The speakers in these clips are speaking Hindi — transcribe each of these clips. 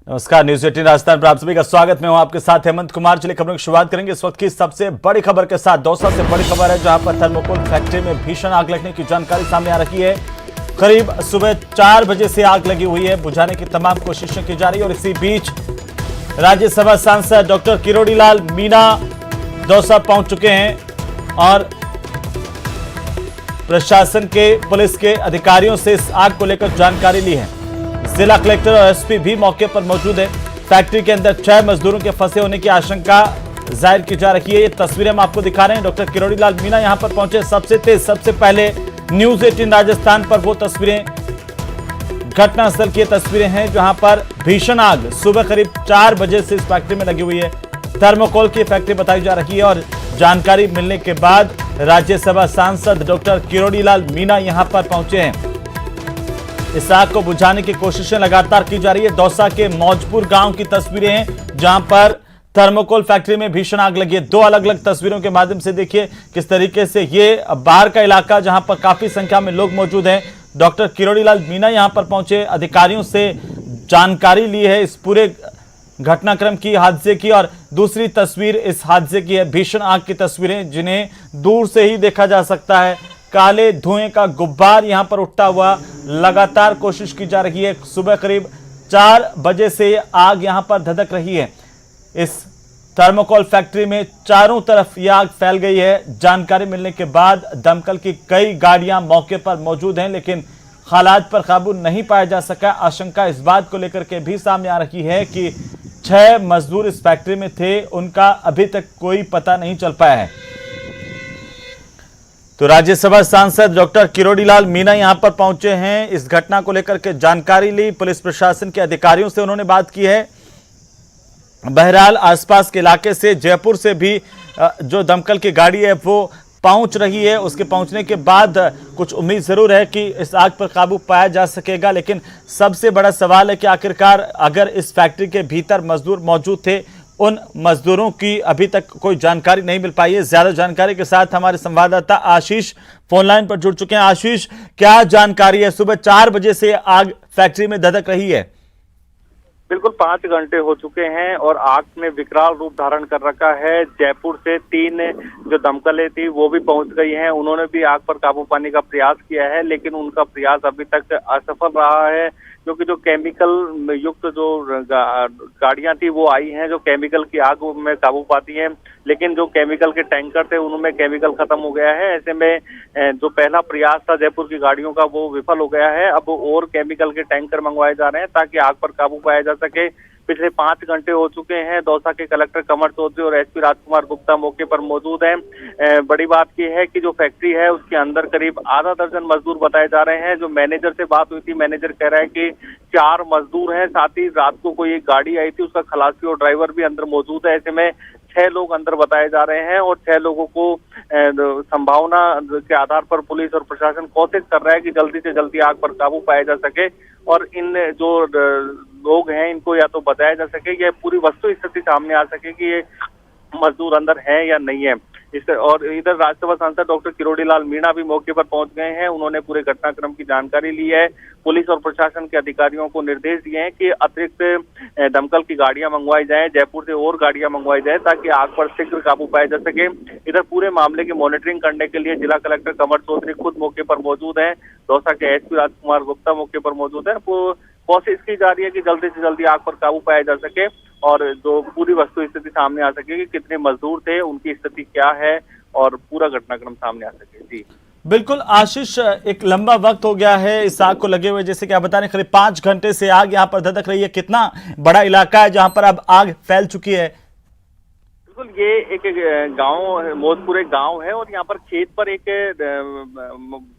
नमस्कार, न्यूज 18 राजस्थान पर आप सभी का स्वागत। मैं हूं आपके साथ हेमंत कुमार। चलिए खबरों की शुरुआत करेंगे इस वक्त की सबसे बड़ी खबर के साथ। दौसा से बड़ी खबर है जहां पर थर्मोकोल फैक्ट्री में भीषण आग लगने की जानकारी सामने आ रही है। करीब सुबह 4 बजे से आग लगी हुई है। बुझाने की तमाम कोशिशें की जा रही है और इसी बीच राज्यसभा सांसद डॉक्टर किरोड़ीलाल मीणा दौसा पहुंच चुके हैं और प्रशासन के पुलिस के अधिकारियों से इस आग को लेकर जानकारी ली है। जिला कलेक्टर और एसपी भी मौके पर मौजूद है। फैक्ट्री के अंदर 6 मजदूरों के फंसे होने की आशंका जाहिर की जा रही है। ये तस्वीरें हम आपको दिखा रहे हैं। डॉक्टर किरोड़ीलाल मीणा यहां पर पहुंचे सबसे तेज, सबसे पहले न्यूज 18 राजस्थान पर वो तस्वीरें घटनास्थल की तस्वीरें हैं जहां पर भीषण आग सुबह करीब 4 बजे से इस फैक्ट्री में लगी हुई है। थर्मोकोल की फैक्ट्री बताई जा रही है और जानकारी मिलने के बाद राज्यसभा सांसद डॉक्टर किरोड़ीलाल मीणा यहां पर पहुंचे हैं। इस आग को बुझाने की कोशिशें लगातार की जा रही है। दौसा के मौजपुर गांव की तस्वीरें हैं जहां पर थर्मोकोल फैक्ट्री में भीषण आग लगी है। 2 अलग अलग तस्वीरों के माध्यम से देखिए किस तरीके से ये बाहर का इलाका जहां पर काफी संख्या में लोग मौजूद हैं। डॉक्टर किरोड़ीलाल मीणा यहां पर पहुंचे, अधिकारियों से जानकारी ली है इस पूरे घटनाक्रम की, हादसे की। और दूसरी तस्वीर इस हादसे की है, भीषण आग की तस्वीरें जिन्हें दूर से ही देखा जा सकता है। काले धुएं का गुब्बार यहां पर उठता हुआ लगातार कोशिश की जा रही है। सुबह करीब 4 बजे से आग यहां पर धधक रही है। इस थर्मोकोल फैक्ट्री में चारों तरफ यह आग फैल गई है। जानकारी मिलने के बाद दमकल की कई गाड़ियां मौके पर मौजूद हैं लेकिन हालात पर काबू नहीं पाया जा सका। आशंका इस बात को लेकर के भी सामने आ रही है कि 6 मजदूर इस फैक्ट्री में थे, उनका अभी तक कोई पता नहीं चल पाया है। तो राज्यसभा सांसद डॉक्टर किरोड़ीलाल मीणा यहां पर पहुंचे हैं। इस घटना को लेकर के जानकारी ली, पुलिस प्रशासन के अधिकारियों से उन्होंने बात की है। बहरहाल आसपास के इलाके से, जयपुर से भी जो दमकल की गाड़ी है वो पहुंच रही है। उसके पहुंचने के बाद कुछ उम्मीद जरूर है कि इस आग पर काबू पाया जा सकेगा। लेकिन सबसे बड़ा सवाल है कि आखिरकार अगर इस फैक्ट्री के भीतर मजदूर मौजूद थे, उन मजदूरों की अभी तक कोई जानकारी नहीं मिल पाई है। ज्यादा जानकारी के साथ हमारे संवाददाता आशीष फोन लाइन पर जुड़ चुके हैं। आशीष, क्या जानकारी है? सुबह 4 बजे से आग फैक्ट्री में धधक रही है। बिल्कुल 5 घंटे हो चुके हैं और आग में विकराल रूप धारण कर रखा है। जयपुर से 3 जो दमकलें थी वो भी पहुंच गई हैं। उन्होंने भी आग पर काबू पाने का प्रयास किया है लेकिन उनका प्रयास अभी तक असफल रहा है क्योंकि जो केमिकल युक्त जो गाड़ियां थी वो आई हैं जो केमिकल की आग में काबू पाती हैं, लेकिन जो केमिकल के टैंकर थे उनमें केमिकल खत्म हो गया है। ऐसे में जो पहला प्रयास था जयपुर की गाड़ियों का वो विफल हो गया है। अब और केमिकल के टैंकर मंगवाए जा रहे हैं ताकि आग पर काबू पाया जा सके। पिछले 5 घंटे हो चुके हैं। दौसा के कलेक्टर कमर चौधरी और एसपी राजकुमार गुप्ता मौके पर मौजूद हैं। बड़ी बात यह है कि जो फैक्ट्री है उसके अंदर करीब आधा दर्जन मजदूर बताए जा रहे हैं। जो मैनेजर से बात हुई थी, मैनेजर कह रहा है कि 4 मजदूर हैं। साथ ही रात को कोई एक गाड़ी आई थी, उसका खलासी और ड्राइवर भी अंदर मौजूद है। ऐसे में 6 लोग अंदर बताए जा रहे हैं और 6 लोगों को संभावना के आधार पर पुलिस और प्रशासन कोशिश कर रहा है कि जल्दी से जल्दी आग पर काबू पाया जा सके और इन जो लोग हैं इनको या तो बताया जा सके या पूरी वस्तु स्थिति सामने आ सके कि ये मजदूर अंदर हैं या नहीं है। और इधर राज्यसभा सांसद डॉक्टर किरोड़ीलाल मीणा भी मौके पर पहुंच गए हैं। उन्होंने पूरे घटनाक्रम की जानकारी ली है। पुलिस और प्रशासन के अधिकारियों को निर्देश दिए हैं कि अतिरिक्त दमकल की गाड़ियां मंगवाई जाएं, जयपुर से और गाड़ियां मंगवाई जाएं ताकि आग पर शीघ्र काबू पाया जा सके। इधर पूरे मामले की मॉनिटरिंग करने के लिए जिला कलेक्टर कमर चौधरी खुद मौके पर मौजूद हैं। दौसा के एसपी राजकुमार गुप्ता मौके पर मौजूद है। कोशिश की जा रही है कि जल्दी से जल्दी आग पर काबू पाया जा सके और जो पूरी वस्तु स्थिति सामने आ सके कि कितने मजदूर थे, उनकी स्थिति क्या है और पूरा घटनाक्रम सामने आ सके। जी बिल्कुल आशीष, एक लंबा वक्त हो गया है इस आग को लगे हुए, जैसे कि आप बता रहे करीब 5 घंटे से आग यहाँ पर धधक रही है। कितना बड़ा इलाका है जहां पर अब आग फैल चुकी है? बिल्कुल, ये एक गांव, मौजपुर एक गांव है और यहाँ पर खेत पर एक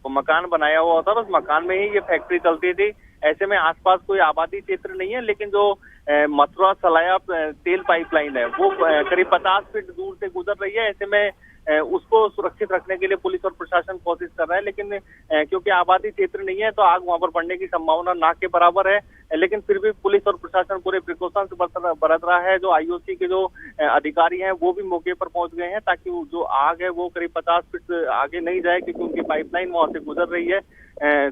मकान बनाया हुआ होता था। उस मकान में ही ये फैक्ट्री चलती थी। ऐसे में आसपास कोई आबादी क्षेत्र नहीं है, लेकिन जो मथुरा सलाया तेल पाइपलाइन है वो करीब 50 फीट दूर से गुजर रही है। ऐसे में उसको सुरक्षित रखने के लिए पुलिस और प्रशासन कोशिश कर रहा है, लेकिन क्योंकि आबादी क्षेत्र नहीं है तो आग वहां पर पड़ने की संभावना ना के बराबर है। लेकिन फिर भी पुलिस और प्रशासन पूरे प्रिकॉशन से बरत रहा है। जो आईओसी के जो अधिकारी हैं वो भी मौके पर पहुंच गए हैं ताकि जो आग है वो करीब 50 फीट आगे नहीं जाए, क्योंकि उनकी पाइपलाइन वहां से गुजर रही है।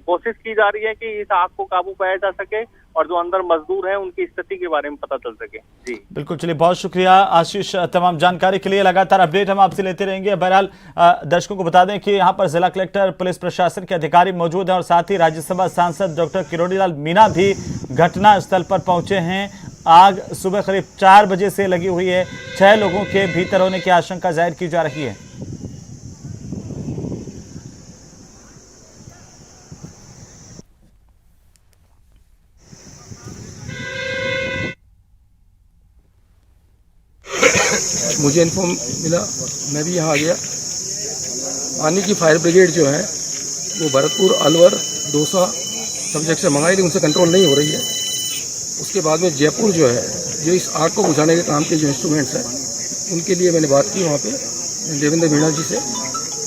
कोशिश की जा रही है कि इस आग को काबू पाया जा सके और जो अंदर मजदूर हैं उनकी स्थिति के बारे में पता चल सके। जी बिल्कुल, चलिए बहुत शुक्रिया आशीष तमाम जानकारी के लिए। लगातार अपडेट हम आपसे लेते रहेंगे। बहरहाल दर्शकों को बता दें कि यहाँ पर जिला कलेक्टर, पुलिस प्रशासन के अधिकारी मौजूद हैं और साथ ही राज्यसभा सांसद डॉक्टर किरोड़ीलाल मीणा भी घटना स्थल पर पहुंचे हैं। आग सुबह करीब 4 बजे से लगी हुई है। 6 लोगों के भीतर होने की आशंका जाहिर की जा रही है। मुझे इन्फॉर्म मिला, मैं भी यहाँ आ गया। पानी की फायर ब्रिगेड जो है वो भरतपुर, अलवर, दौसा सब जगह से मंगाई, लेकिन उनसे कंट्रोल नहीं हो रही है। उसके बाद में जयपुर जो है, जो इस आग को बुझाने के काम के जो इंस्ट्रूमेंट्स हैं उनके लिए मैंने बात की वहाँ पे देवेंद्र मीणा जी से।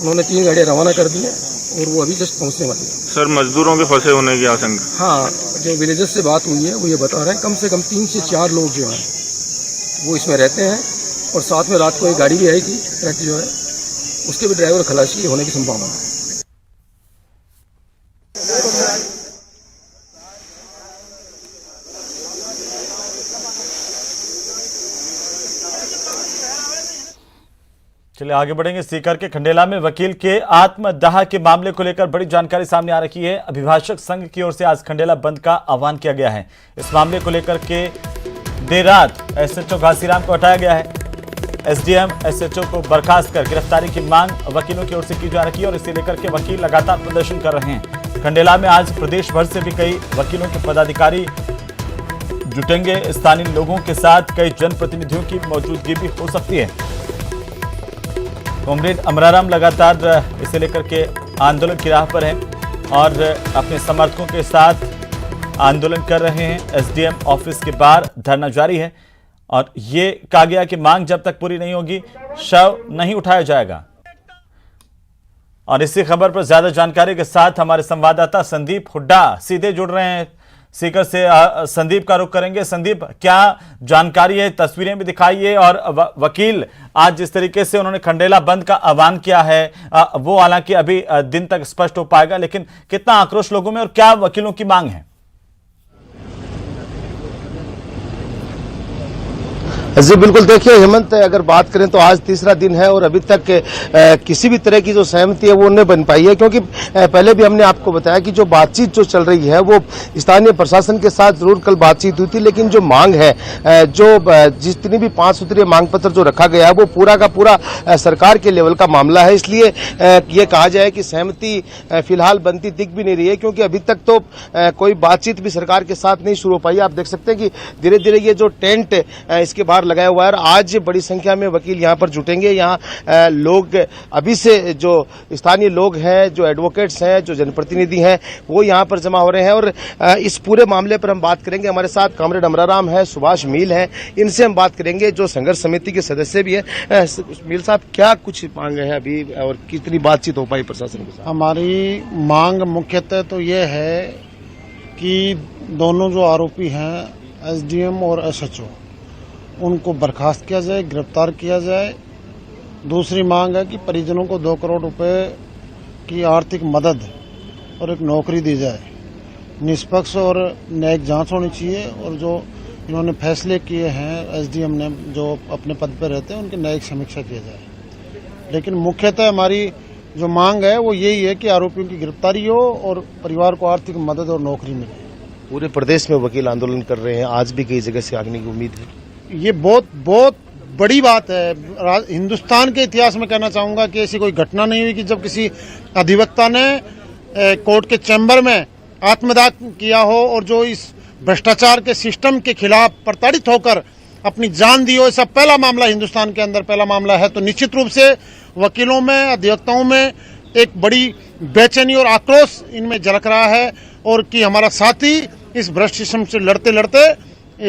उन्होंने 3 गाड़ियाँ रवाना कर दी हैं और वो अभी जस्ट पहुँचने वाली है। सर, मजदूरों के फंसे होने की आशंका? हाँ, जो विलेजर्स से बात हुई है वो ये बता रहे हैं कम से कम 3 से 4 लोग जो हैं वो इसमें रहते हैं और साथ में रात को एक गाड़ी भी आई थी, ट्रक जो है उसके भी ड्राइवर खलासी होने की संभावना है। चलिए आगे बढ़ेंगे। सीकर के खंडेला में वकील के आत्मदाह के मामले को लेकर बड़ी जानकारी सामने आ रही है। अभिभाषक संघ की ओर से आज खंडेला बंद का आह्वान किया गया है। इस मामले को लेकर के देर रात एसएचओ घासीराम को हटाया गया है। एसडीएम एसएचओ को बर्खास्त कर गिरफ्तारी की मांग वकीलों की ओर से की जा रही है और इसे लेकर के वकील लगातार प्रदर्शन कर रहे हैं। खंडेला में आज प्रदेश भर से भी कई वकीलों के पदाधिकारी जुटेंगे। स्थानीय लोगों के साथ कई जनप्रतिनिधियों की मौजूदगी भी हो सकती है। कॉमरेड अमराराम लगातार इसे लेकर के आंदोलन की राह पर हैं और अपने समर्थकों के साथ आंदोलन कर रहे हैं। एसडीएम ऑफिस के बाहर धरना जारी है और ये कहा गया कि मांग जब तक पूरी नहीं होगी शव नहीं उठाया जाएगा। और इसी खबर पर ज्यादा जानकारी के साथ हमारे संवाददाता संदीप हुड्डा सीधे जुड़ रहे हैं सीकर से। संदीप का रुख करेंगे। संदीप, क्या जानकारी है? तस्वीरें भी दिखाइए। और वकील आज जिस तरीके से उन्होंने खंडेला बंद का आह्वान किया है वो हालांकि अभी दिन तक स्पष्ट हो पाएगा, लेकिन कितना आक्रोश लोगों में और क्या वकीलों की मांग है? जी बिल्कुल, देखिए हेमंत, अगर बात करें तो आज तीसरा दिन है और अभी तक किसी भी तरह की जो सहमति है वो नहीं बन पाई है, क्योंकि पहले भी हमने आपको बताया कि जो बातचीत जो चल रही है वो स्थानीय प्रशासन के साथ जरूर कल बातचीत हुई थी, लेकिन जो मांग है, जो जितनी भी 5 सूत्रीय मांग पत्र जो रखा गया है वो पूरा का पूरा सरकार के लेवल का मामला है। इसलिए ये कहा जाए कि सहमति फिलहाल बनती दिख भी नहीं रही है, क्योंकि अभी तक तो कोई बातचीत भी सरकार के साथ नहीं शुरू हो पाई। आप देख सकते हैं कि धीरे धीरे ये जो टेंट इसके बाहर लगाया हुआ है, आज बड़ी संख्या में वकील यहां पर जुटेंगे। यहां लोग अभी से जो स्थानीय लोग हैं, जो एडवोकेट्स हैं, जो जनप्रतिनिधि हैं, वो यहां पर जमा हो रहे हैं। और इस पूरे मामले पर हम बात करेंगे। हमारे साथ कॉमरेड अमराराम है, सुभाष मील है, इनसे हम बात करेंगे जो संघर्ष समिति के सदस्य भी है। मील साहब, क्या कुछ मांगे हैं अभी और कितनी बातचीत हो पाई प्रशासन के साथ? हमारी मांग मुख्यतः तो ये है कि दोनों जो आरोपी हैं एसडीएम और एसएचओ, उनको बर्खास्त किया जाए, गिरफ्तार किया जाए। दूसरी मांग है कि परिजनों को 2 करोड़ रुपए की आर्थिक मदद और एक नौकरी दी जाए। निष्पक्ष और न्यायिक जांच होनी चाहिए और जो इन्होंने फैसले किए हैं एसडीएम ने, जो अपने पद पर रहते हैं, उनकी न्यायिक समीक्षा किया जाए। लेकिन मुख्यतः हमारी जो मांग है वो यही है कि आरोपियों की गिरफ्तारी हो और परिवार को आर्थिक मदद और नौकरी मिले। पूरे प्रदेश में वकील आंदोलन कर रहे हैं, आज भी कई जगह से आगने की उम्मीद है। ये बहुत बहुत बड़ी बात है। हिंदुस्तान के इतिहास में कहना चाहूंगा कि ऐसी कोई घटना नहीं हुई कि जब किसी अधिवक्ता ने कोर्ट के चैम्बर में आत्मदाह किया हो और जो इस भ्रष्टाचार के सिस्टम के खिलाफ प्रताड़ित होकर अपनी जान दी हो। ऐसा पहला मामला हिंदुस्तान के अंदर पहला मामला है। तो निश्चित रूप से वकीलों में, अधिवक्ताओं में एक बड़ी बेचैनी और आक्रोश इनमें झलक रहा है और कि हमारा साथी इस भ्रष्ट सिस्टम से लड़ते लड़ते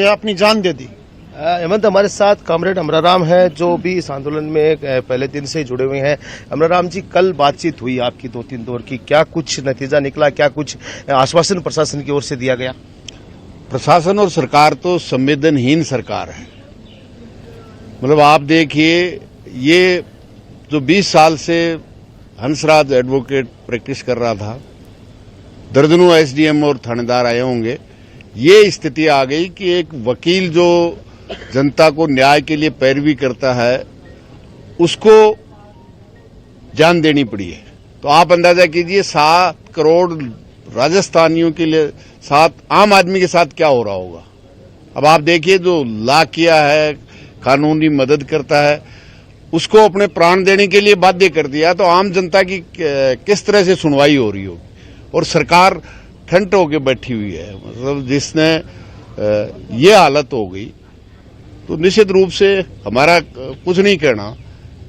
अपनी जान दे दी। हेमंत, हमारे साथ कॉमरेड अमराराम है जो भी इस आंदोलन में पहले दिन से जुड़े हुए हैं। अमराराम जी, कल बातचीत हुई आपकी 2-3 दौर की, क्या कुछ नतीजा निकला? क्या कुछ आश्वासन प्रशासन की ओर से दिया गया? प्रशासन और सरकार तो संवेदनहीन सरकार है। मतलब आप देखिए, ये जो 20 साल से हंसराज एडवोकेट प्रैक्टिस कर रहा था, दर्जनों एसडीएम और थानेदार आए होंगे, ये स्थिति आ गई कि एक वकील जो जनता को न्याय के लिए पैरवी करता है, उसको जान देनी पड़ी है। तो आप अंदाजा कीजिए 7 करोड़ राजस्थानियों के लिए, 7 आम आदमी के साथ क्या हो रहा होगा। अब आप देखिए, जो ला किया है, कानूनी मदद करता है, उसको अपने प्राण देने के लिए बाध्य कर दिया, तो आम जनता की किस तरह से सुनवाई हो रही होगी। और सरकार ठंड होकर बैठी हुई है। मतलब जिसने ये हालत हो गई, तो निश्चित रूप से हमारा कुछ नहीं कहना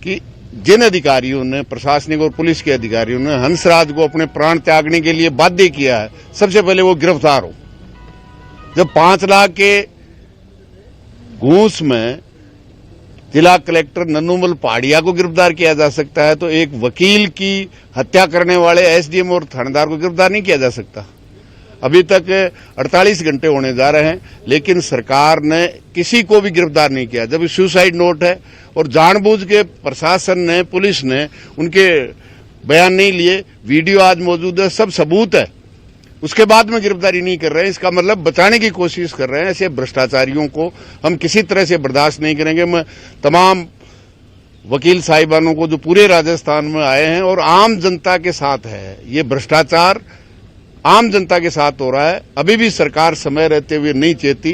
कि जिन अधिकारियों ने, प्रशासनिक और पुलिस के अधिकारियों ने हंसराज को अपने प्राण त्यागने के लिए बाध्य किया है, सबसे पहले वो गिरफ्तार हो। जब 5 लाख के घूस में जिला कलेक्टर नन्नूमल पहाड़िया को गिरफ्तार किया जा सकता है, तो एक वकील की हत्या करने वाले एसडीएम और थानेदार को गिरफ्तार नहीं किया जा सकता। अभी तक 48 घंटे होने जा रहे हैं, लेकिन सरकार ने किसी को भी गिरफ्तार नहीं किया। जब सुसाइड नोट है और जानबूझ के प्रशासन ने, पुलिस ने उनके बयान नहीं लिए, वीडियो आज मौजूद है, सब सबूत है, उसके बाद में गिरफ्तारी नहीं कर रहे हैं, इसका मतलब बचाने की कोशिश कर रहे हैं। ऐसे भ्रष्टाचारियों को हम किसी तरह से बर्दाश्त नहीं करेंगे। मैं तमाम वकील साहिबानों को जो पूरे राजस्थान में आए हैं और आम जनता के साथ है, ये भ्रष्टाचार आम जनता के साथ हो रहा है। अभी भी सरकार समय रहते हुए नहीं चेती,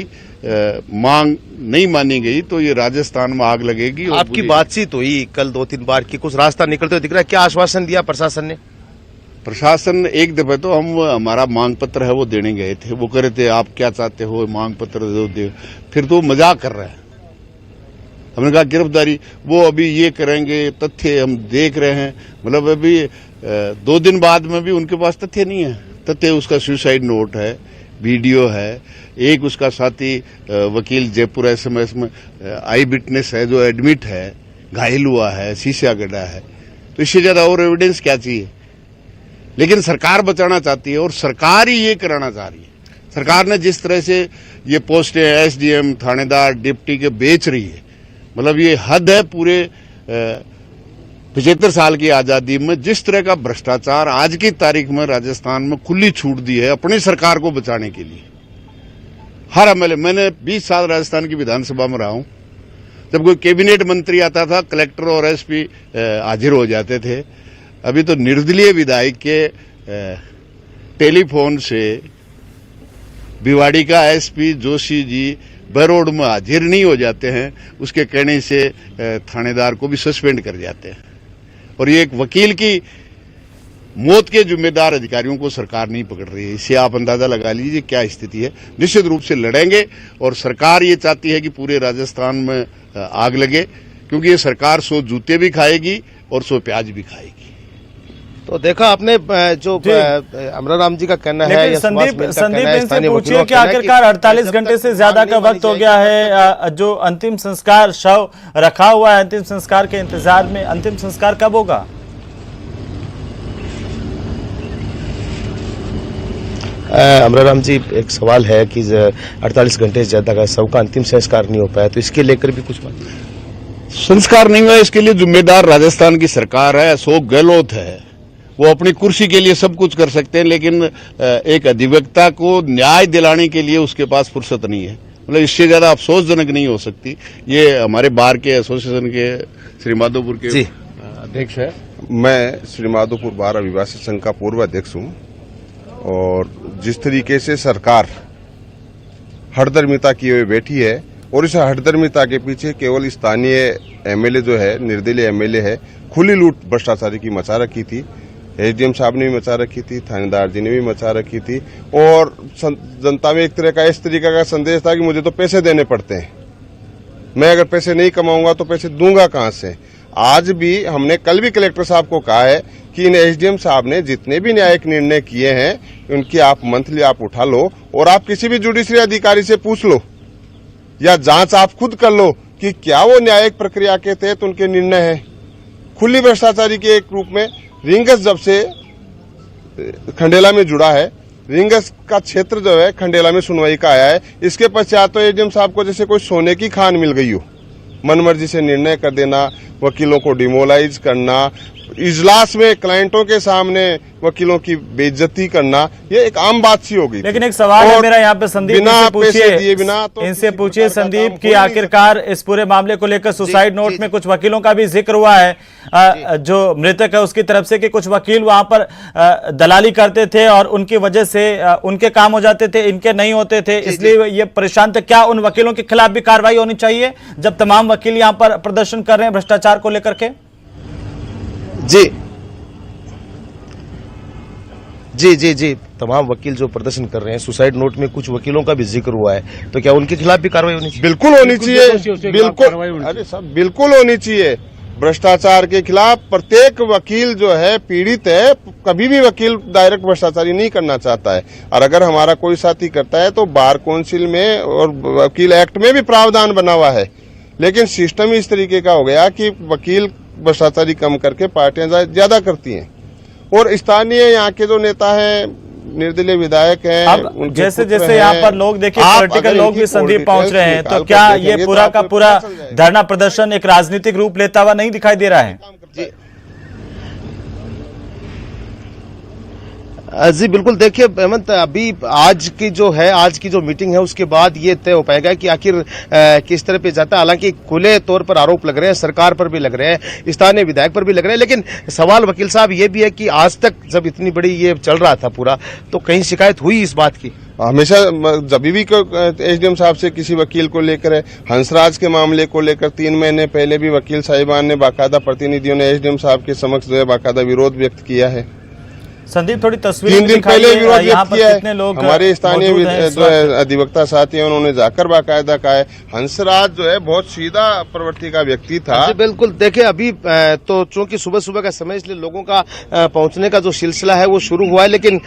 मांग नहीं मानी गई तो ये राजस्थान में आग लगेगी। आपकी बातचीत हुई कल 2-3 बार की, कुछ रास्ता निकलते हुए दिख रहा है, क्या आश्वासन दिया प्रशासन ने? प्रशासन एक दफे तो हमारा मांग पत्र है वो देने गए थे, वो कह रहे थे आप क्या चाहते हो, मांग पत्र दे। फिर तो मजाक कर रहे हैं। हमने कहा गिरफ्तारी, वो अभी ये करेंगे, तथ्य हम देख रहे हैं। मतलब अभी 2 दिन बाद में भी उनके पास तथ्य नहीं है। तथ्य उसका सुसाइड नोट है, वीडियो है, एक उसका साथी वकील जयपुर एसएमएस में आई विटनेस है जो एडमिट है, घायल हुआ है, शीशा गड़ा है। तो इससे ज्यादा और एविडेंस क्या चाहिए? लेकिन सरकार बचाना चाहती है और सरकार ही ये कराना चाह रही है। सरकार ने जिस तरह से ये पोस्टें एसडीएम, थानेदार, डिप्टी के बेच रही है, मतलब ये हद है। पूरे 75 साल की आजादी में जिस तरह का भ्रष्टाचार आज की तारीख में राजस्थान में खुली छूट दी है अपनी सरकार को बचाने के लिए। हर एमएलए, मैंने 20 साल राजस्थान की विधानसभा में रहा हूं, जब कोई कैबिनेट मंत्री आता था, कलेक्टर और एसपी हाजिर हो जाते थे। अभी तो निर्दलीय विधायक के टेलीफोन से भिवाड़ी का एसपी जोशी जी बरोड में हाजिर नहीं हो जाते हैं, उसके कहने से थानेदार को भी सस्पेंड कर जाते हैं। और ये एक वकील की मौत के जिम्मेदार अधिकारियों को सरकार नहीं पकड़ रही है। इससे आप अंदाजा लगा लीजिए क्या स्थिति है। निश्चित रूप से लड़ेंगे और सरकार ये चाहती है कि पूरे राजस्थान में आग लगे, क्योंकि ये सरकार 100 जूते भी खाएगी और 100 प्याज भी खाएगी। तो देखा आपने जो अमराराम जी का कहना है, संदीप इनसे पूछिए कि आखिरकार 48 घंटे से ज्यादा का वक्त हो गया है, जो अंतिम संस्कार शव रखा हुआ है, अंतिम संस्कार के इंतजार में, अंतिम संस्कार कब होगा? अमराराम जी, एक सवाल है कि 48 घंटे से ज्यादा का शव का अंतिम संस्कार नहीं हो पाया, तो इसके लेकर भी कुछ बात? संस्कार नहीं हुआ, इसके लिए जिम्मेदार राजस्थान की सरकार है, अशोक गहलोत है। वो अपनी कुर्सी के लिए सब कुछ कर सकते हैं, लेकिन एक अधिवक्ता को न्याय दिलाने के लिए उसके पास फुर्सत नहीं है। मतलब इससे ज्यादा अफसोसजनक नहीं हो सकती। ये हमारे बार के एसोसिएशन के श्री माधोपुर के अध्यक्ष है। मैं श्री माधोपुर बार अभिभाषक संघ का पूर्व अध्यक्ष हूं, और जिस तरीके से सरकार हठधर्मिता किए हुए बैठी है, और इस हठधर्मिता के पीछे केवल स्थानीय एमएलए जो है, निर्दलीय एमएलए है, खुली लूट भ्रष्टाचारी की मचा रखी थी। एसडीएम साहब ने भी मचा रखी थी, थानेदार जी ने भी मचा रखी थी, और जनता में एक तरह का इस तरीके का संदेश था कि मुझे तो पैसे देने पड़ते हैं, मैं अगर पैसे नहीं कमाऊंगा तो पैसे दूंगा कहां से। आज भी हमने कल भी कलेक्टर साहब को कहा है कि इन एसडीएम साहब ने जितने भी न्यायिक निर्णय किए हैं, उनकी आप मंथली आप उठा लो और आप किसी भी जुडिशरी अधिकारी से पूछ लो या जांच आप खुद कर लो कि क्या वो न्यायिक प्रक्रिया के तहत उनके निर्णय है। खुली भ्रष्टाचारी के एक रूप में रिंगस जब से खंडेला में जुड़ा है, रिंग का क्षेत्र जो है खंडेला में सुनवाई का आया है। इसके पश्चात तो एडीएम साहब को जैसे कोई सोने की खान मिल गई हो, मनमर्जी से निर्णय कर देना, वकीलों को डिमोलाइज करना, इजलास में क्लाइंटों के सामने वकीलों की बेइज्जती करना, ये एक आम बात सी हो गई। लेकिन एक सवाल है मेरा यहाँ पे संदीप, इनसे पूछिए तो संदीप कि आखिरकार इस पूरे मामले को लेकर सुसाइड नोट में कुछ वकीलों का भी जिक्र हुआ है जो मृतक है उसकी तरफ से, कि कुछ वकील वहां पर दलाली करते थे और उनकी वजह से उनके काम हो जाते थे, इनके नहीं होते थे, इसलिए ये परेशान थे। क्या उन वकीलों के खिलाफ भी कार्रवाई होनी चाहिए जब तमाम वकील यहाँ पर प्रदर्शन कर रहे हैं भ्रष्टाचार को लेकर के? जी, तमाम वकील जो प्रदर्शन कर रहे हैं, सुसाइड नोट में कुछ वकीलों का भी जिक्र हुआ है, तो क्या उनके खिलाफ भी कार्रवाई होनी चाहिए? बिल्कुल होनी चाहिए, बिल्कुल, अरे साहब बिल्कुल होनी चाहिए। भ्रष्टाचार के खिलाफ प्रत्येक वकील जो है पीड़ित है। कभी भी वकील डायरेक्ट भ्रष्टाचारी नहीं करना चाहता है, और अगर हमारा कोई साथी करता है तो बार काउंसिल में और वकील एक्ट में भी प्रावधान बना हुआ है। लेकिन सिस्टम इस तरीके का हो गया कि वकील भ्रष्टाचारी कम करके पार्टियां ज्यादा करती हैं, और स्थानीय यहाँ के जो नेता हैं, निर्दलीय विधायक हैं, अब जैसे जैसे यहाँ पर लोग देखिए पॉलिटिकल लोग भी संदीप पहुंच रहे हैं, तो क्या ये पूरा का पूरा धरना प्रदर्शन एक राजनीतिक रूप लेता हुआ नहीं दिखाई दे रहा है? जी बिल्कुल, देखिए हेमंत, अभी आज की जो मीटिंग है उसके बाद ये तय हो पाएगा कि आखिर किस तरह पे जाता है। हालांकि खुले तौर पर आरोप लग रहे हैं, सरकार पर भी लग रहे हैं, स्थानीय विधायक पर भी लग रहे हैं, लेकिन सवाल वकील साहब ये भी है कि आज तक जब इतनी बड़ी ये चल रहा था पूरा, तो कहीं शिकायत हुई इस बात की? हमेशा जब भी एसडीएम साहब से किसी वकील को लेकर है, हंसराज के मामले को लेकर 3 महीने पहले भी वकील साहिबान ने बाकायदा, प्रतिनिधियों ने एसडीएम साहब के समक्ष जो है बाकायदा विरोध व्यक्त किया है। संदीप थोड़ी तस्वीर 3 दिन पहले विरोध व्यक्त किया है। लोग हमारे स्थानीय जो है अधिवक्ता साथी हैं, उन्होंने जाकर बाकायदा कहा है। हंसराज जो है बहुत सीधा प्रवृत्ति का व्यक्ति था। बिल्कुल, देखिए अभी तो चूंकि सुबह सुबह का समय, इसलिए लोगों का पहुंचने का जो सिलसिला है वो शुरू हुआ है, लेकिन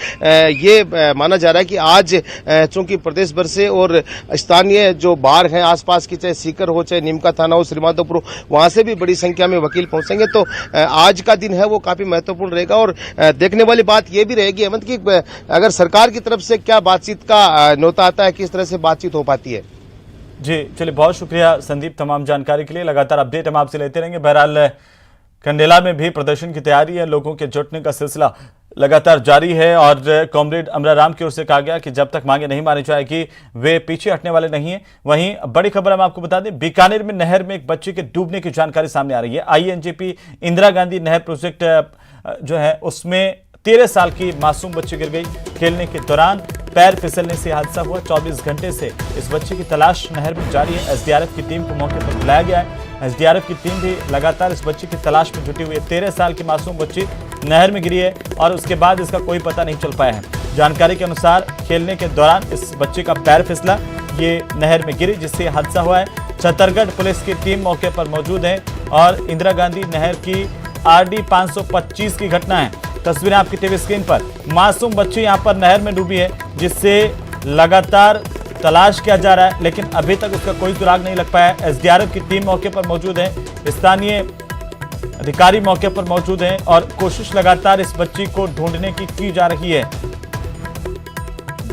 ये माना जा रहा है कि आज चूंकि प्रदेश भर से और स्थानीय जो बार हैं आसपास की, चाहे सीकर हो, चाहे नीमका थाना हो, श्रीमाधोपुर हो, वहां से भी बड़ी संख्या में वकील पहुंचेंगे। तो आज का दिन है वो काफी महत्वपूर्ण रहेगा, और देखने वाली बात ये भी रहेगी हेमंत कि अगर सरकार की तरफ से क्या बातचीत का न्योता आता है, किस तरह से बातचीत हो पाती है। जी चलिए, बहुत शुक्रिया संदीप तमाम जानकारी के लिए। लगातार अपडेट हम आपसे लेते रहेंगे। बहरहाल खंडेला में भी प्रदर्शन की तैयारी है, लोगों के जुटने का सिलसिला लगातार जारी है, और कॉमरेड अमराराम की ओर से कहा गया कि जब तक मांगे नहीं मानी जाएगी वे पीछे हटने वाले नहीं है। वहीं बड़ी खबर हम आपको बता दें, बीकानेर में नहर में एक बच्चे के डूबने की जानकारी सामने आ रही है। आईएनजेपी इंदिरा गांधी नहर प्रोजेक्ट जो है उसमें 13 साल की मासूम बच्ची गिर गई। खेलने के दौरान पैर फिसलने से हादसा हुआ। 24 घंटे से इस बच्चे की तलाश नहर में जारी है। एसडीआरएफ की टीम को मौके पर बुलाया गया है। एसडीआरएफ की टीम भी लगातार इस बच्ची की तलाश में जुटी हुई है। 13 साल की मासूम बच्ची नहर में गिरी है और उसके बाद इसका कोई पता नहीं चल पाया है। जानकारी के अनुसार खेलने के दौरान इस बच्चे का पैर फिसला, ये नहर में गिरी, जिससे हादसा हुआ है। छतरगढ़ पुलिस की टीम मौके पर मौजूद है और इंदिरा गांधी नहर की RD 525 की घटना है। तस्वीरें आपकी टीवी स्क्रीन पर। मासूम बच्ची यहां पर नहर में डूबी है, जिससे लगातार तलाश किया जा रहा है, लेकिन अभी तक उसका कोई सुराग नहीं लग पाया। एसडीआरएफ की टीम मौके पर मौजूद है, स्थानीय अधिकारी मौके पर मौजूद हैं और कोशिश लगातार इस बच्ची को ढूंढने की जा रही है।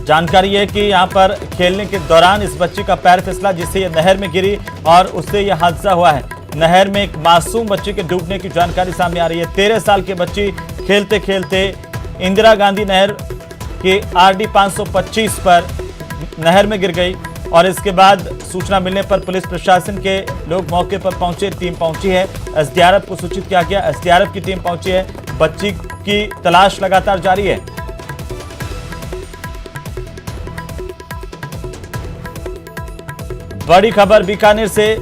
जानकारी है कि यहां पर खेलने के दौरान इस बच्ची का पैर फिसला, जिससे यह नहर में गिरी और उससे यह हादसा हुआ है। नहर में एक मासूम बच्चे के डूबने की जानकारी सामने आ रही है। 13 साल की बच्ची खेलते खेलते इंदिरा गांधी नहर के RD 525 पर नहर में गिर गई और इसके बाद सूचना मिलने पर पुलिस प्रशासन के लोग मौके पर पहुंचे, टीम पहुंची है। एसडीआरएफ को सूचित किया गया, एसडीआरएफ की टीम पहुंची है। बच्ची की तलाश लगातार जारी है। बड़ी खबर बीकानेर से।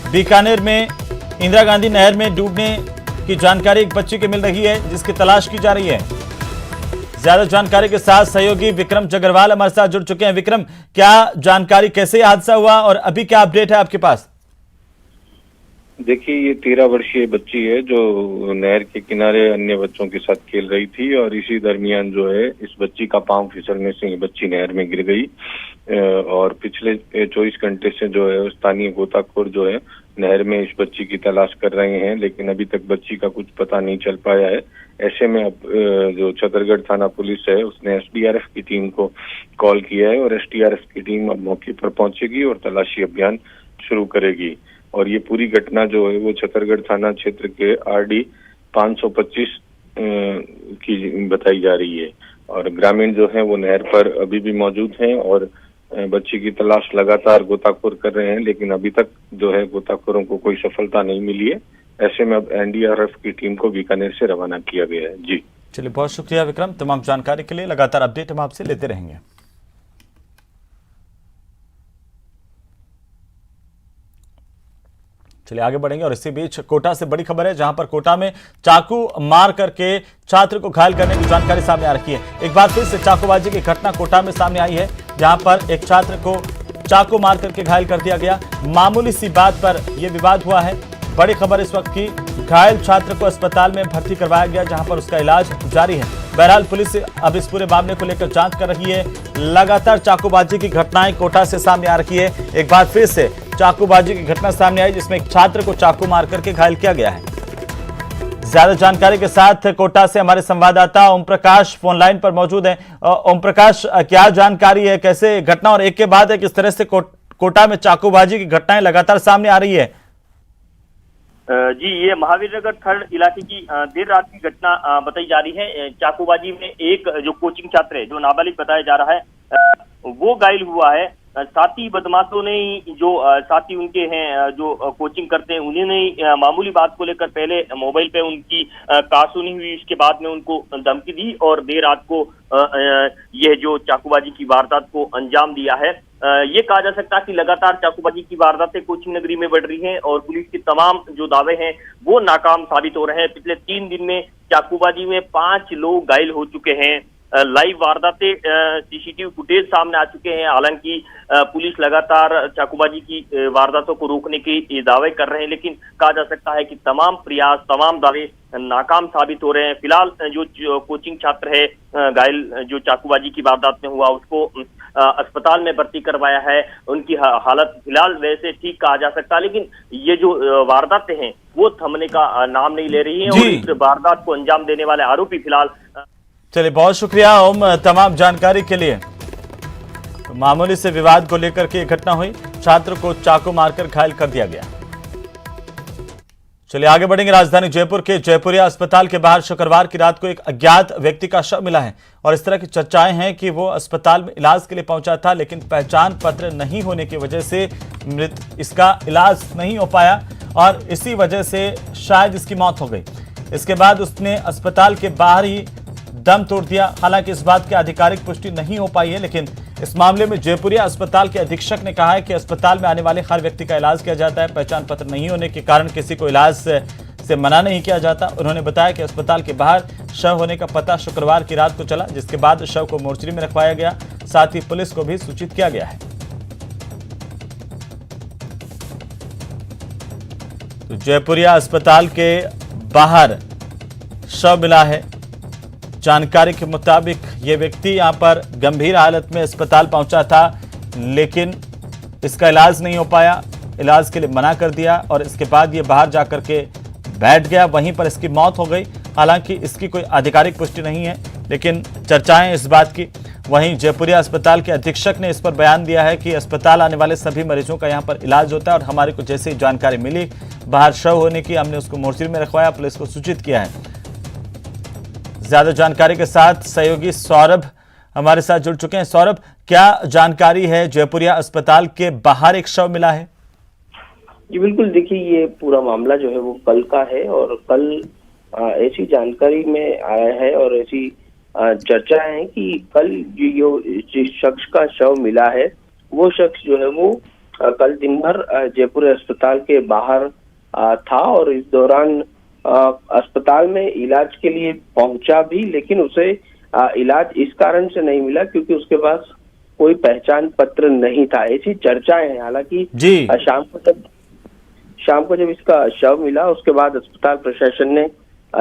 बीकानेर में इंदिरा गांधी नहर में डूबने की जानकारी एक बच्ची की मिल रही है, जिसकी तलाश की जा रही है। ज्यादा जानकारी के साथ सहयोगी विक्रम जगरवाल हमारे साथ जुड़ चुके हैं। विक्रम, क्या जानकारी, कैसे हादसा हुआ और अभी क्या अपडेट है आपके पास? देखिए, ये 13 वर्षीय बच्ची है जो नहर के किनारे अन्य बच्चों के साथ खेल रही थी और इसी दरमियान जो है इस बच्ची का पांव फिसलने से ये बच्ची नहर में गिर गई और पिछले 24 घंटे से जो है स्थानीय गोताखोर जो है नहर में इस बच्ची की तलाश कर रहे हैं, लेकिन अभी तक बच्ची का कुछ पता नहीं चल पाया है। ऐसे में अब जो छतरगढ़ थाना पुलिस है उसने एसडीआरएफ की टीम को कॉल किया है और एसडीआरएफ की टीम अब मौके पर पहुंचेगी और तलाशी अभियान शुरू करेगी। और ये पूरी घटना जो है वो छतरगढ़ थाना क्षेत्र के आरडी 525 की बताई जा रही है और ग्रामीण जो है वो नहर पर अभी भी मौजूद हैं और बच्ची की तलाश लगातार गोताखोर कर रहे हैं, लेकिन अभी तक जो है गोताखोरों को कोई सफलता नहीं मिली है। ऐसे में अब एनडीआरएफ की टीम को बीकानेर से रवाना किया गया है। जी चलिए, बहुत शुक्रिया विक्रम, तमाम जानकारी के लिए। लगातार अपडेट हम आपसे लेते रहेंगे। चलिए आगे बढ़ेंगे और इसी बीच कोटा से बड़ी खबर है, जहां पर कोटा में चाकू मार करके छात्र को घायल करने की जानकारी सामने आ रही है। एक बार फिर से चाकूबाजी की घटना कोटा में सामने आई है, जहां पर एक छात्र को चाकू मार करके घायल कर दिया गया। मामूली सी बात पर यह विवाद हुआ है। बड़ी खबर इस वक्त की, घायल छात्र को अस्पताल में भर्ती करवाया गया, जहां पर उसका इलाज जारी है। बहरहाल पुलिस अब इस पूरे मामले को लेकर जांच कर रही है। लगातार चाकूबाजी की घटनाएं कोटा से सामने आ रही है। एक बार फिर से चाकूबाजी की घटना सामने आई, जिसमें एक छात्र को चाकू मार करके घायल किया गया है। ज्यादा जानकारी के साथ कोटा से हमारे संवाददाता ओम प्रकाश फोन लाइन पर मौजूद है। ओम प्रकाश, क्या जानकारी है, कैसे घटना और एक के बाद है किस तरह से कोटा में चाकूबाजी की घटनाएं लगातार सामने आ रही है? जी, ये महावीर नगर थर्ड इलाके की देर रात की घटना बताई जा रही है। चाकूबाजी में एक जो कोचिंग छात्र है, जो नाबालिग बताया जा रहा है, वो घायल हुआ है। साथी बदमाशों ने जो साथी उनके हैं जो कोचिंग करते हैं, उन्होंने मामूली बात को लेकर पहले मोबाइल पे उनकी कासुनी हुई, इसके बाद में उनको धमकी दी और देर रात को यह जो चाकूबाजी की वारदात को अंजाम दिया है। ये कहा जा सकता है कि लगातार चाकूबाजी की वारदातें कोचिंग नगरी में बढ़ रही हैं और पुलिस के तमाम जो दावे हैं वो नाकाम साबित हो रहे हैं। पिछले 3 दिन में चाकूबाजी में 5 लोग घायल हो चुके हैं। लाइव वारदातें सीसीटीवी फुटेज सामने आ चुके हैं। हालांकि पुलिस लगातार चाकूबाजी की वारदातों को रोकने के दावे कर रहे हैं, लेकिन कहा जा सकता है कि तमाम प्रयास, तमाम दावे नाकाम साबित हो रहे हैं। फिलहाल जो कोचिंग छात्र है घायल जो चाकूबाजी की वारदात में हुआ, उसको अस्पताल में भर्ती करवाया है। उनकी हालत फिलहाल वैसे ठीक कहा जा सकता है, लेकिन ये जो वारदातें हैं वो थमने का नाम नहीं ले रही है और इस वारदात को अंजाम देने वाले आरोपी फिलहाल। चलिए, बहुत शुक्रिया ओम तमाम जानकारी के लिए। तो मामूली से विवाद को लेकर के घटना हुई, छात्र को चाकू मारकर घायल कर दिया गया। चलिए आगे बढ़ेंगे। राजधानी जयपुर के जयपुरिया अस्पताल के बाहर शुक्रवार की रात को एक अज्ञात व्यक्ति का शव मिला है और इस तरह की चर्चाएं हैं कि वो अस्पताल में इलाज के लिए पहुंचा था, लेकिन पहचान पत्र नहीं होने की वजह से इसका इलाज नहीं हो पाया और इसी वजह से शायद इसकी मौत हो गई। इसके बाद उसने अस्पताल के बाहर ही दम तोड़ दिया। हालांकि इस बात की आधिकारिक पुष्टि नहीं हो पाई है, लेकिन इस मामले में जयपुरिया अस्पताल के अधीक्षक ने कहा है कि अस्पताल में आने वाले हर व्यक्ति का इलाज किया जाता है। पहचान पत्र नहीं होने के कारण किसी को इलाज से मना नहीं किया जाता। उन्होंने बताया कि अस्पताल के बाहर शव होने का पता शुक्रवार की रात को चला, जिसके बाद शव को मोर्चरी में रखवाया गया। साथ ही पुलिस को भी सूचित किया गया है। तो जयपुरिया अस्पताल के बाहर शव मिला है। जानकारी के मुताबिक ये व्यक्ति यहां पर गंभीर हालत में अस्पताल पहुंचा था, लेकिन इसका इलाज नहीं हो पाया। इलाज के लिए मना कर दिया और इसके बाद ये बाहर जाकर के बैठ गया। वहीं पर इसकी मौत हो गई। हालांकि इसकी कोई आधिकारिक पुष्टि नहीं है, लेकिन चर्चाएं इस बात की। वहीं जयपुरिया अस्पताल के अधीक्षक ने इस पर बयान दिया है कि अस्पताल आने वाले सभी मरीजों का यहाँ पर इलाज होता है और हमारे को जैसे ही जानकारी मिली बाहर शव होने की, हमने उसको मोर्चरी में रखवाया, पुलिस को सूचित किया है। ज्यादा जानकारी के साथ सहयोगी सौरभ हमारे साथ जुड़ चुके हैं। सौरभ, क्या जानकारी है? जयपुरिया अस्पताल के बाहर एक शव मिला है। जी बिल्कुल, देखिए ये पूरा मामला जो है वो कल का है और कल ऐसी जानकारी में आया है और ऐसी चर्चा है कि कल जिस शख्स का शव मिला है वो शख्स जो है वो कल दिन भर जयपुर अस्पताल के बाहर था और इस दौरान अस्पताल में इलाज के लिए पहुंचा भी, लेकिन उसे इलाज इस कारण से नहीं मिला क्योंकि उसके पास कोई पहचान पत्र नहीं था। ऐसी चर्चाएं हैं। हालांकि शाम को जब इसका शव मिला उसके बाद अस्पताल प्रशासन ने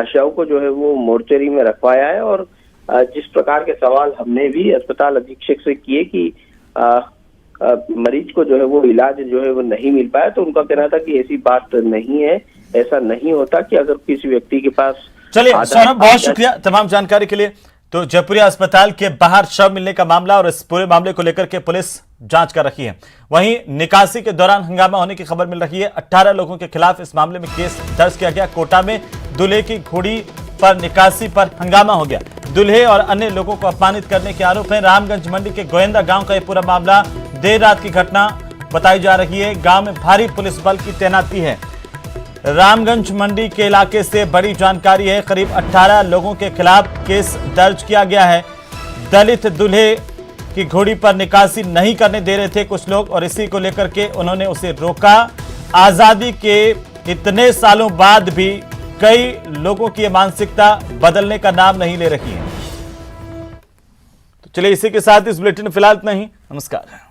शव को जो है वो मोर्चरी में रखवाया है और जिस प्रकार के सवाल हमने भी अस्पताल अधीक्षक से किए कि मरीज को जो है वो इलाज जो है वो नहीं मिल पाया। तो उनका कहना था कि ऐसी बात नहीं है, ऐसा नहीं होता कि अगर किसी व्यक्ति के पास। चलिए सौरभ, बहुत शुक्रिया तमाम जानकारी के लिए। तो जयपुरिया अस्पताल के बाहर शव मिलने का मामला और इस पूरे मामले को लेकर के पुलिस जांच कर रही है। वहीं निकासी के दौरान हंगामा होने की खबर मिल रही है। 18 लोगों के खिलाफ इस मामले में केस दर्ज किया गया। कोटा में दूल्हे की घोड़ी पर निकासी पर हंगामा हो गया। दूल्हे और अन्य लोगों को अपमानित करने के आरोप है। रामगंज मंडी के गोयंदा गांव का यह पूरा मामला देर रात की घटना बताई जा रही है। गांव में भारी पुलिस बल की तैनाती है। रामगंज मंडी के इलाके से बड़ी जानकारी है। करीब 18 लोगों के खिलाफ केस दर्ज किया गया है। दलित दूल्हे की घोड़ी पर निकासी नहीं करने दे रहे थे कुछ लोग और इसी को लेकर के उन्होंने उसे रोका। आजादी के इतने सालों बाद भी कई लोगों की मानसिकता बदलने का नाम नहीं ले रही है। तो चलिए इसी के साथ इस बुलेटिन में फिलहाल इतना ही। नमस्कार।